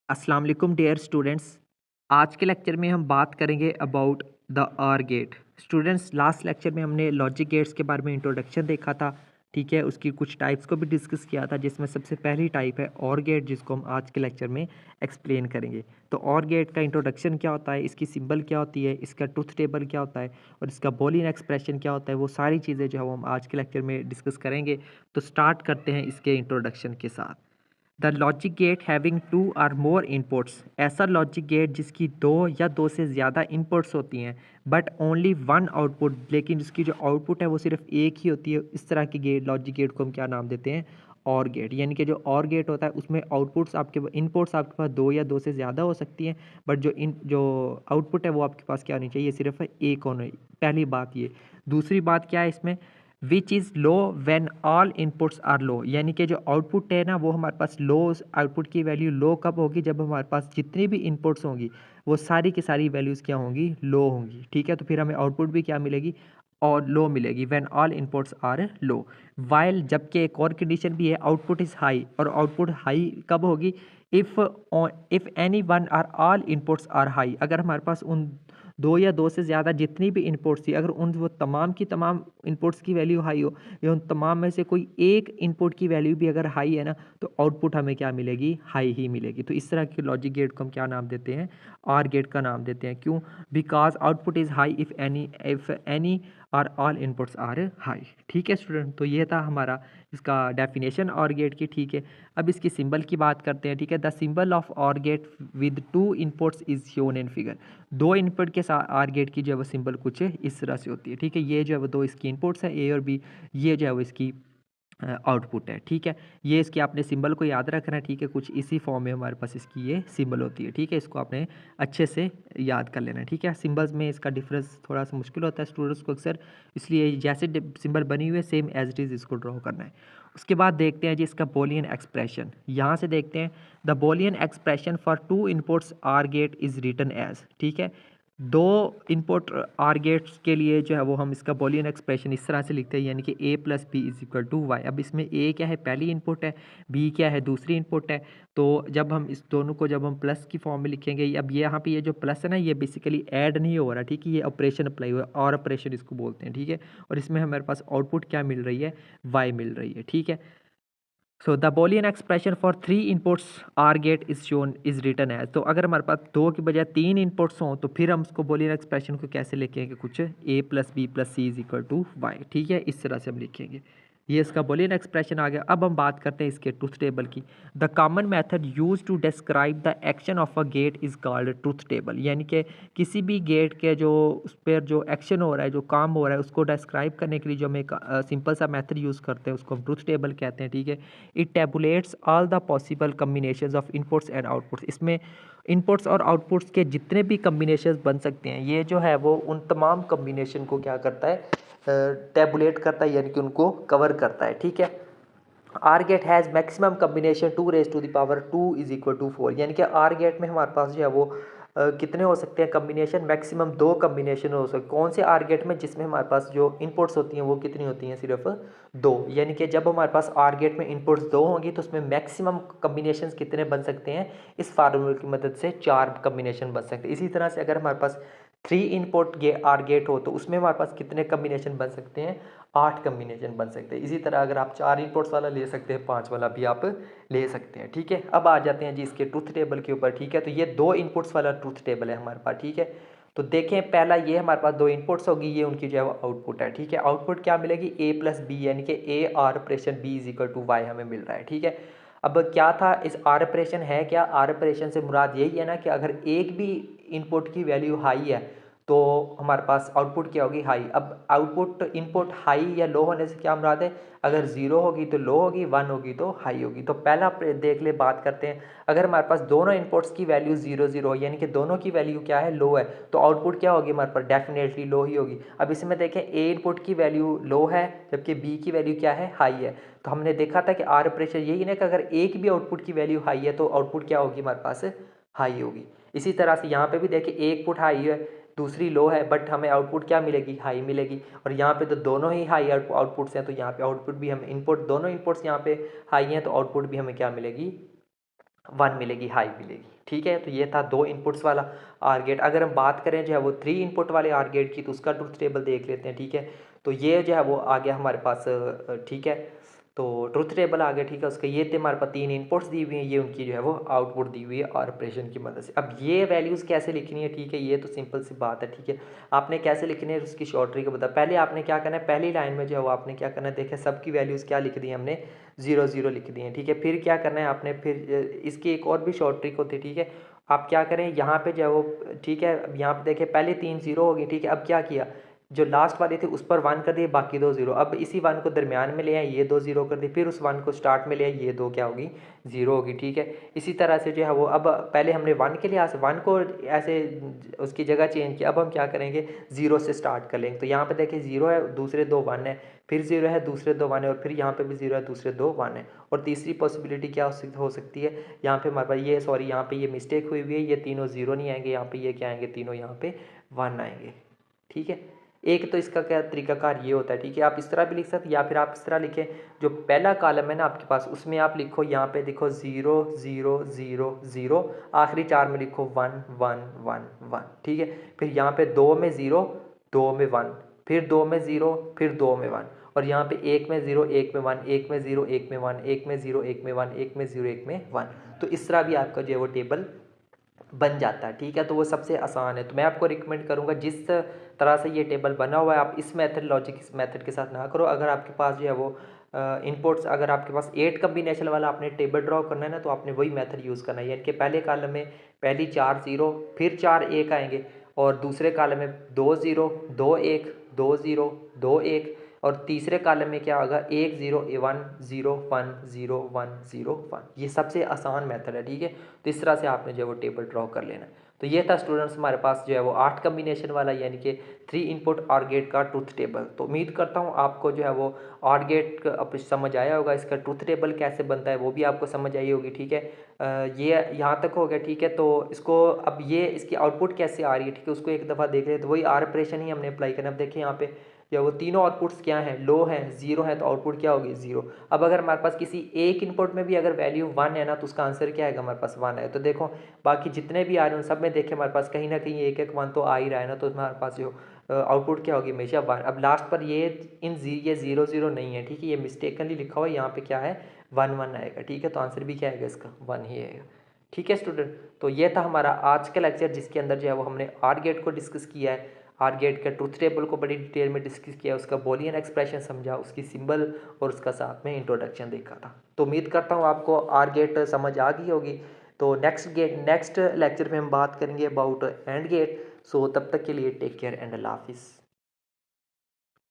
अस्सलाम वालेकुम dear students. आज के लेक्चर में हम बात करेंगे about the OR gate. Students, last lecture में हमने लॉजिक गेट्स के बारे में इंट्रोडक्शन देखा था, ठीक है। उसकी कुछ टाइप्स को भी डिस्कस किया था, जिसमें सबसे पहली टाइप है और गेट, जिसको हम आज के लेक्चर में एक्सप्लेन करेंगे। तो और गेट का इंट्रोडक्शन क्या होता है, इसकी सिंबल क्या होती है, इसका ट्रुथ टेबल क्या होता है और इसका बूलियन एक्सप्रेशन क्या होता है, वो सारी चीज़ें जो है वो हम आज के लेक्चर में डिस्कस करेंगे। तो स्टार्ट करते हैं इसके इंट्रोडक्शन के साथ। The logic gate having two or more inputs, ऐसा लॉजिक गेट जिसकी दो या दो से ज़्यादा इनपुट्स होती हैं बट ओनली वन आउटपुट, लेकिन जिसकी जो आउटपुट है वो सिर्फ एक ही होती है। इस तरह की गेट, लॉजिक गेट को हम क्या नाम देते हैं? और गेट। यानी कि जो और गेट होता है उसमें आउटपुट्स आपके इनपुट्स आपके पास दो या दो से ज़्यादा हो सकती हैं, बट जो आउटपुट है वो आपके पास क्या होनी चाहिए? सिर्फ एक होना। पहली बात ये। दूसरी बात क्या है इसमें? Which is low when all inputs are low, यानी कि जो आउटपुट है ना वो हमारे पास लो, आउटपुट की वैल्यू लो कब होगी? जब हमारे पास जितनी भी इनपुट्स होंगी वो सारी की सारी वैल्यूज़ क्या होंगी? लो होंगी, ठीक है। तो फिर हमें आउटपुट भी क्या मिलेगी? और लो मिलेगी, when all inputs are low. While, जबकि एक और कंडीशन भी है, आउटपुट इज़ हाई। और आउटपुट हाई कब होगी? If any one or all inputs are high, अगर हमारे पास उन दो या दो से ज़्यादा जितनी भी इनपुट्स थी, अगर उन वो तमाम की तमाम इनपुट्स की वैल्यू हाई हो, या उन तमाम में से कोई एक इनपुट की वैल्यू भी अगर हाई है ना, तो आउटपुट हमें क्या मिलेगी? हाई ही मिलेगी। तो इस तरह के लॉजिक गेट को हम क्या नाम देते हैं? आर गेट का नाम देते हैं। क्यों? Because output is high if any और ऑल इनपुट्स आर हाई। ठीक है स्टूडेंट, तो ये था हमारा इसका डेफिनेशन और गेट की, ठीक है। अब इसकी सिंबल की बात करते हैं, ठीक है। The symbol of OR gate with two inputs is shown in figure. दो इनपुट के साथ आर गेट की जो है वो सिंबल कुछ इस तरह से होती है, ठीक है। ये जो है वो दो इसकी इनपुट्स हैं, ए और बी। ये जो है वो इसकी आउटपुट है, ठीक है। ये इसके आपने सिंबल को याद रखना है, ठीक है। कुछ इसी फॉर्म में हमारे पास इसकी ये सिंबल होती है, ठीक है। इसको आपने अच्छे से याद कर लेना है, ठीक है। सिंबल्स में इसका डिफरेंस थोड़ा सा मुश्किल होता है स्टूडेंट्स को अक्सर, इसलिए जैसे सिंबल बनी हुई है सेम एज इट इज़ इसको ड्रॉ करना है। उसके बाद देखते हैं जी इसका बूलियन एक्सप्रेशन। यहाँ से देखते हैं, the Boolean expression for two inputs OR gate is written as, ठीक है। दो इनपुट आर गेट्स के लिए जो है वो हम इसका बूलियन एक्सप्रेशन इस तरह से लिखते हैं, यानी कि A plus B is equal to Y. अब इसमें ए क्या है? पहली इनपुट है। बी क्या है? दूसरी इनपुट है। तो जब हम इस दोनों को जब हम प्लस की फॉर्म में लिखेंगे, अब ये यहाँ पे ये जो प्लस है ना, ये बेसिकली ऐड नहीं हो रहा, ठीक है। ये ऑपरेशन अप्लाई हुआ है, और ऑपरेशन इसको बोलते हैं, ठीक है। और इसमें हमारे पास आउटपुट क्या मिल रही है? वाई मिल रही है, ठीक है। So the Boolean expression for three inputs OR gate is shown is written है। तो अगर हमारे पास दो की बजाय तीन इनपुट्स हों, तो फिर हम उसको बूलियन एक्सप्रेशन को कैसे लिखेंगे? कुछ A plus B plus C is equal to Y, ठीक है। इस तरह से हम लिखेंगे। ये इसका बूलियन एक्सप्रेशन आ गया। अब हम बात करते हैं इसके ट्रुथ टेबल की। The common method use to describe the action of a gate is called truth table, यानी कि किसी भी गेट के जो उस पर जो एक्शन हो रहा है, जो काम हो रहा है, उसको डिस्क्राइब करने के लिए जो हम एक सिंपल सा मेथड यूज़ करते हैं उसको हम ट्रुथ टेबल कहते हैं, ठीक है। It tabulates all the possible combinations of inputs and outputs. इसमें इनपुट्स और आउटपुट्स के जितने भी कम्बिनेशंस बन सकते हैं, ये जो है वो उन तमाम कम्बिनेशन को क्या करता है? टेबुलेट करता है, यानी कि उनको कवर करता है, ठीक है। OR gate has maximum combination two raise to the power two is equal to four, यानी कि आर गेट में हमारे पास जो है वो कितने हो सकते हैं कम्बिनेशन? मैक्सिमम दो कम्बिनेशन हो सकते। कौन से आर गेट में? जिसमें हमारे पास जो इनपुट्स होती हैं वो कितनी होती हैं? सिर्फ दो। यानी कि जब हमारे पास आर गेट में इनपुट्स दो होंगी तो उसमें मैक्सिमम कम्बिनेशंस कितने बन सकते हैं? इस फार्मूले की मदद से चार कम्बिनेशन बन सकते हैं। इसी तरह से अगर हमारे पास थ्री इनपुट आर गेट हो तो उसमें हमारे पास कितने कम्बिनेशन बन सकते हैं? 8 कम्बिनेशन बन सकते हैं। इसी तरह अगर आप चार इनपुट्स वाला ले सकते हैं, 5 वाला भी आप ले सकते हैं, ठीक है। अब आ जाते हैं जी इसके ट्रुथ टेबल के ऊपर, ठीक है। तो ये दो इनपुट्स वाला ट्रुथ टेबल है हमारे पास, ठीक है। तो देखें, पहला ये हमारे पास दो इनपुट्स होगी, ये उनकी जो है वो आउटपुट है, ठीक है। आउटपुट क्या मिलेगी? ए प्लस बी, यानी कि A OR operation B is equal to Y हमें मिल रहा है, ठीक है। अब क्या था? इस आर ऑपरेशन है क्या? आर ऑपरेशन से मुराद यही है ना कि अगर एक भी इनपुट की वैल्यू हाई है तो हमारे पास आउटपुट क्या होगी? हाई। अब आउटपुट इनपुट हाई या लो होने से क्या मुराद है? अगर ज़ीरो होगी तो लो होगी, वन होगी तो हाई होगी। तो पहला देख ले, बात करते हैं। अगर हमारे पास दोनों इनपुट्स की वैल्यू ज़ीरो ज़ीरो हो, यानी कि दोनों की वैल्यू क्या है? लो है, तो आउटपुट क्या होगी हमारे पास? डेफिनेटली लो ही होगी। अब इसमें देखें, ए इनपुट की वैल्यू लो है जबकि बी की वैल्यू क्या है? हाई है। तो हमने देखा था कि आर ऑपरेशन यही ना कि अगर एक भी आउटपुट की वैल्यू हाई है तो आउटपुट क्या होगी हमारे पास? हाई होगी। इसी तरह से यहाँ पे भी देखिए, एक इनपुट हाई है, दूसरी लो है, बट हमें आउटपुट क्या मिलेगी? हाई मिलेगी। और यहाँ पे तो दोनों ही हाई आउटपुट्स हैं, तो यहाँ पे आउटपुट भी हमें इनपुट, दोनों इनपुट्स यहाँ पे हाई हैं, तो आउटपुट भी हमें क्या मिलेगी? वन मिलेगी, हाई मिलेगी, ठीक है। तो ये था 2 इनपुट्स वाला आर गेट। अगर हम बात करें जो है वो 3 इनपुट वाले आर गेट की, तो उसका ट्रुथ टेबल देख लेते हैं, ठीक है। तो ये जो है वो आ गया हमारे पास, ठीक है। तो ट्रुथ टेबल आ गया, ठीक है। उसके ये थे हमारे पास 3 इनपुट्स दी हुई हैं, ये उनकी जो है वो आउटपुट दी हुई है ऑपरेशन की मदद से। अब ये वैल्यूज़ कैसे लिखनी है, ठीक है, ये तो सिंपल सी बात है, ठीक है। आपने कैसे लिखनी है उसकी शॉर्ट ट्रिक बता। पहले आपने क्या करना है, पहली लाइन में जो है वो आपने क्या करना है, देखें सबकी वैल्यूज़ क्या लिख दी है हमने, 0 0 लिख दी है, ठीक है। फिर क्या करना है आपने, फिर इसकी एक और भी शॉर्ट ट्रिक होती है, ठीक है। आप क्या करें यहाँ पे जो है वो, ठीक है, अब यहाँ पे देखें पहले 3 0 हो गई, ठीक है। अब क्या किया, जो लास्ट वाली थी उस पर 1 कर दिए, बाकी 2 0। अब इसी 1 को दरमियान में ले आए, ये 2 0 कर दिए, फिर उस 1 को स्टार्ट में ले आए, ये 2 क्या होगी, 0 होगी, ठीक है। इसी तरह से जो है वो, अब पहले हमने 1 के लिहाज से 1 को ऐसे उसकी जगह चेंज किया, अब हम क्या करेंगे, 0 से स्टार्ट कर लेंगे। तो यहाँ पे देखिए 0 है, दूसरे 2 1 है, फिर 0 है, दूसरे 2 1 है, और फिर यहाँ पे भी 0 है, दूसरे 2 1 है। और तीसरी पॉसिबिलिटी क्या हो सकती है, यहाँ पे हमारे पास ये, सॉरी यहाँ पे ये मिस्टेक हुई है, ये तीनों 0 नहीं आएंगे, यहाँ पे ये क्या आएंगे, तीनों यहाँ पे 1 आएंगे, ठीक है। एक तो इसका क्या तरीकाकार ये होता है, ठीक है। आप इस तरह भी लिख सकते हैं, या फिर आप इस तरह लिखें, जो पहला कॉलम है ना आपके पास, उसमें आप लिखो, यहाँ पे देखो 0 0 0 0, आखिरी 4 में लिखो 1 1 1 1, ठीक है। फिर यहाँ पे 2 में 0, 2 में 1, फिर 2 में 0, फिर 2 में 1, और यहाँ पे 1 में 0, 1 में 1, 1 में 0, 1 में 1, 1 में 0, 1 में 1, 1 में 0, 1 में 1। तो इस तरह भी आपका जो है वो टेबल बन जाता है, ठीक है। तो वो सबसे आसान है। तो मैं आपको रिकमेंड करूँगा, जिस तरह से ये टेबल बना हुआ है, आप इस मेथड, लॉजिक इस मेथड के साथ ना करो। अगर आपके पास जो है वो इनपुट्स, अगर आपके पास 8 कम्बिनेशन वाला आपने टेबल ड्रॉ करना है ना, तो आपने वही मेथड यूज़ करना है। यानी कि पहले कॉलम में पहली 4 0, फिर 4 1 आएंगे, और दूसरे कॉलम में 2 0 2 1 2 0 2 1, और तीसरे कॉलम में क्या होगा, 1 0 1 0 1 0 1 0 1। ये सबसे आसान मेथड है, ठीक है। तो इस तरह से आपने जो है वो टेबल ड्रॉ कर लेना है। तो ये था स्टूडेंट्स हमारे पास जो है वो 8 कम्बिनेशन वाला, यानी कि 3 इनपुट ऑर गेट का ट्रुथ टेबल। तो उम्मीद करता हूँ आपको जो है वो ऑर गेट समझ आया होगा, इसका ट्रुथ टेबल कैसे बनता है वो भी आपको समझ आई होगी, ठीक है। ये यहाँ तक हो गया, ठीक है। तो इसको, अब ये इसकी आउटपुट कैसे आ रही है, ठीक है, उसको एक दफ़ा देख रहे हैं। तो वही आर ऑपरेशन ही हमने अप्लाई करना। अब देखिए यहाँ पे या वो तीनों आउटपुट्स क्या हैं, लो हैं, 0 है, तो आउटपुट क्या होगी, 0। अब अगर हमारे पास किसी एक इनपुट में भी अगर वैल्यू 1 है ना, तो उसका आंसर क्या आएगा, हमारे पास 1 है। तो देखो बाकी जितने भी आ रहे हैं सब में देखें हमारे पास कहीं ना कहीं एक एक 1 तो आ ही रहा है ना, तो हमारे पास जो आउटपुट क्या होगी, हमेशा 1। अब लास्ट पर ये ये 0 0 नहीं है, ठीक है, ये मिस्टेकनली लिखा हुआ है, यहाँ पे क्या है, 1 1 आएगा, ठीक है। तो आंसर भी क्या आएगा इसका, 1 ही आएगा, ठीक है स्टूडेंट। तो ये था हमारा आज का लेक्चर, जिसके अंदर जो है वो हमने आर गेट को डिस्कस किया है, आर गेट का ट्रुथ टेबल को बड़ी डिटेल में डिस्कस किया, उसका बूलियन एक्सप्रेशन समझा, उसकी सिंबल, और उसका साथ में इंट्रोडक्शन देखा था। तो उम्मीद करता हूँ आपको आर गेट समझ आ गई होगी। तो नेक्स्ट लेक्चर में हम बात करेंगे अबाउट एंड गेट। सो तब तक के लिए टेक केयर एंड अल्लाह हाफिज़।